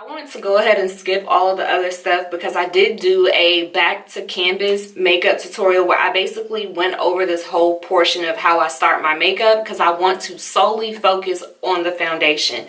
I wanted to go ahead and skip all of the other stuff because I did do a back to canvas makeup tutorial where I basically went over this whole portion of how I start my makeup because I want to solely focus on the foundation.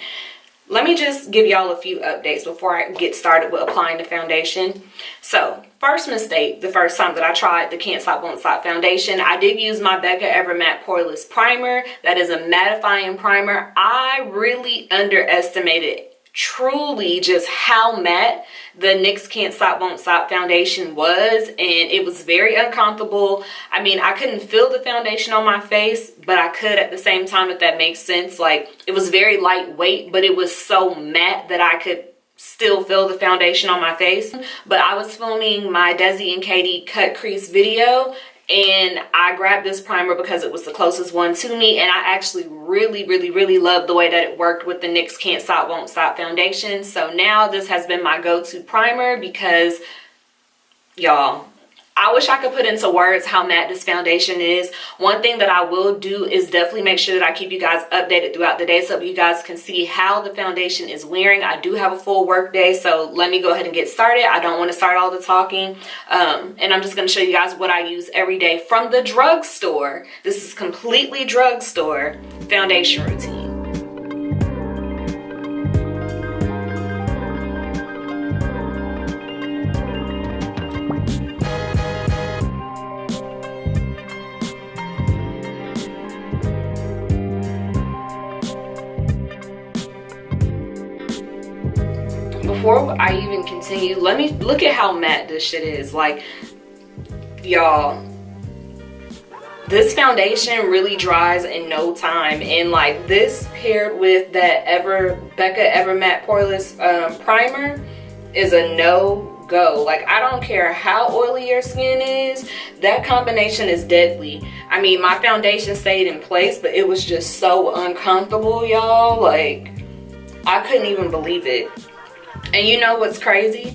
Let me just give y'all a few updates before I get started with applying the foundation. So, first mistake, the first time that I tried the Can't Stop Won't Stop foundation, I did use my Becca Ever Matte Poreless Primer. That is a mattifying primer. I really underestimated truly just how matte the NYX Can't Stop Won't Stop foundation was, and it was very uncomfortable. I mean, I couldn't feel the foundation on my face, but I could at the same time, if that makes sense. Like, it was very lightweight, but it was so matte that I could still feel the foundation on my face. But I was filming my Desi and Katie cut crease video, and I grabbed this primer because it was the closest one to me, and I actually really loved the way that it worked with the NYX Can't Stop Won't Stop foundation. So now this has been my go-to primer because, y'all, I wish I could put into words how matte this foundation is. One thing that I will do is definitely make sure that I keep you guys updated throughout the day so you guys can see how the foundation is wearing. I do have a full work day, so let me go ahead and get started. I don't want to start all the talking. And I'm just going to show you guys what I use every day from the drugstore. This is completely drugstore foundation routine. Before I even continue, let me look at how matte this shit is. Like, y'all, this foundation really dries in no time, and like this paired with that Becca Ever Matte Poreless primer is a no-go. Like, I don't care how oily your skin is, that combination is deadly. I mean, my foundation stayed in place, but it was just so uncomfortable, y'all. Like, I couldn't even believe it. And you know what's crazy?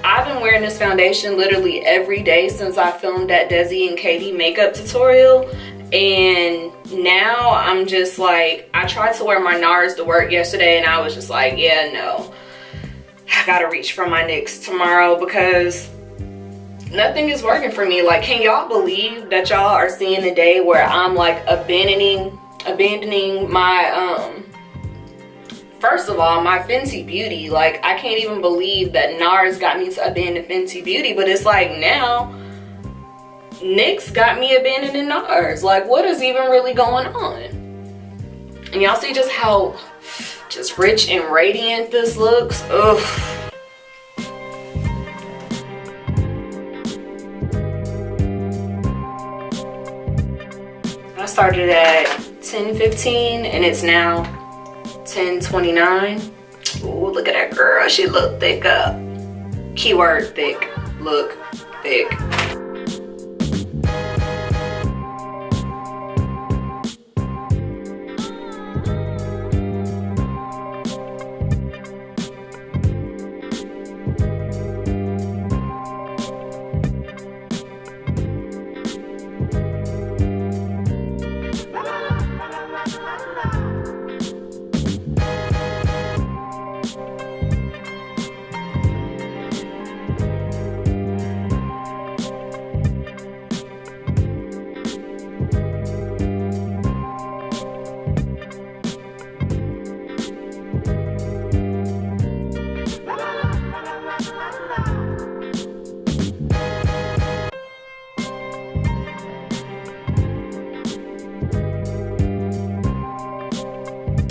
I've been wearing this foundation literally every day since I filmed that Desi and Katie makeup tutorial. And now I'm just like, I tried to wear my NARS to work yesterday and I was just like, yeah, no. I gotta reach for my NYX tomorrow because nothing is working for me. Like, can y'all believe that y'all are seeing a day where I'm like abandoning my, first of all, my Fenty Beauty. Like, I can't even believe that NARS got me to abandon Fenty Beauty, but it's like now NYX got me abandoning NARS. Like, what is even really going on? And y'all see just how just rich and radiant this looks? Ugh. I started at 10:15 and it's now 10:29. Ooh, look at that girl. She look thick up. Keyword thick. Look thick.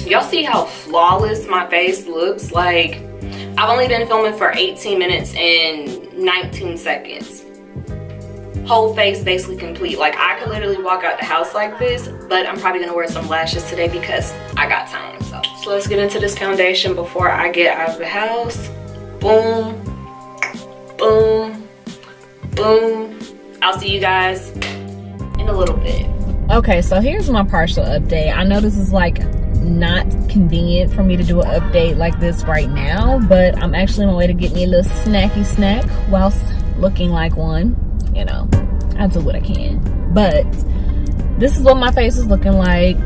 Y'all see how flawless my face looks? Like, I've only been filming for 18 minutes and 19 seconds. Whole face basically complete. Like, I could literally walk out the house like this, but I'm probably gonna wear some lashes today because I got time. So let's get into this foundation before I get out of the house. Boom, boom, boom. I'll see you guys in a little bit. Okay, so here's my partial update. I know this is like not convenient for me to do an update like this right now, but I'm actually on my way to get me a little snacky snack whilst looking like one. You know, I do what I can. But this is what my face is looking like.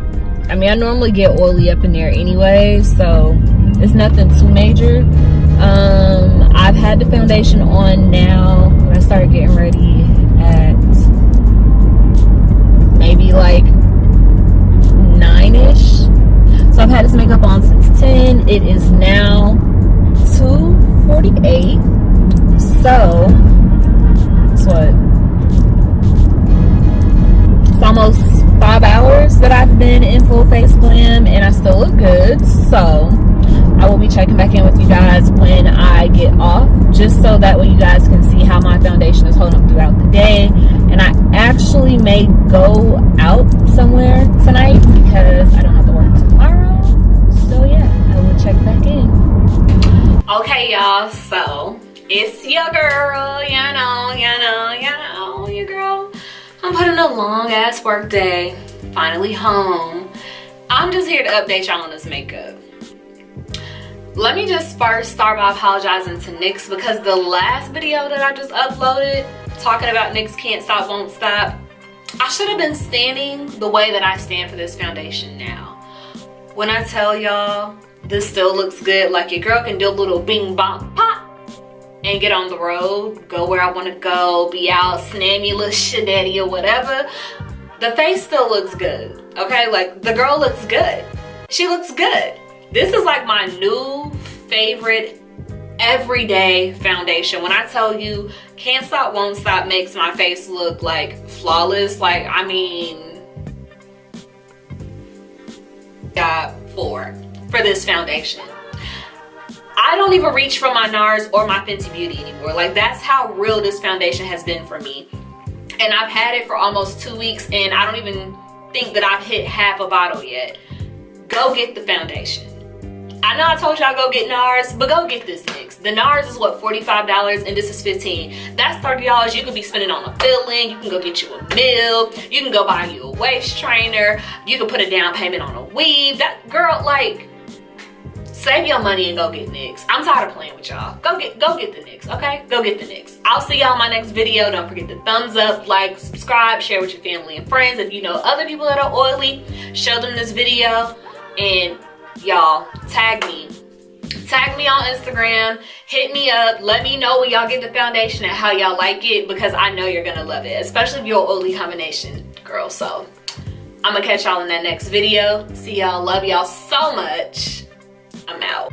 I mean, I normally get oily up in there anyway, so it's nothing too major. had the foundation on now when I started getting ready at maybe like 9ish. So I've had this makeup on since 10. It is now 2:48. So it's what? It's almost 5 hours that I've been in full face glam, and I still look good. So I will be checking back in with you guys when I get off, just so that way you guys can see how my foundation is holding up throughout the day. And I actually may go out somewhere tonight because I don't have to work tomorrow. So yeah, I will check back in. Okay, y'all, so it's your girl, you know, your girl. I'm putting a long ass work day, finally home. I'm just here to update y'all on this makeup. Let me just first start by apologizing to NYX, because the last video that I just uploaded talking about NYX Can't Stop Won't Stop, I should have been standing the way that I stand for this foundation now. When I tell y'all this still looks good, like your girl can do a little bing bong pop and get on the road, go where I want to go, be out, snag me a little shadaddy or whatever, the face still looks good, okay? Like, the girl looks good. She looks good. This is like my new favorite everyday foundation. When I tell you Can't Stop Won't Stop makes my face look like flawless, like, I mean, got 4 for this foundation. I don't even reach for my NARS or my Fenty Beauty anymore. Like, that's how real this foundation has been for me. And I've had it for almost 2 weeks, and I don't even think that I've hit half a bottle yet. Go get the foundation. I know I told y'all go get NARS, but go get this NYX. The NARS is what, $45, and this is $15. That's $30 you could be spending on a fill-in. You can go get you a meal. You can go buy you a waist trainer. You can put a down payment on a weave. That girl, like, save your money and go get NYX. I'm tired of playing with y'all. Go get the NYX, okay? Go get the NYX. I'll see y'all in my next video. Don't forget to thumbs up, like, subscribe, share with your family and friends. If you know other people that are oily, show them this video. And y'all, tag me on Instagram, hit me up, let me know when y'all get the foundation and how y'all like it, because I know you're gonna love it, especially if you're an oily combination girl. So I'm gonna catch y'all in that next video. See y'all, love y'all so much. I'm out.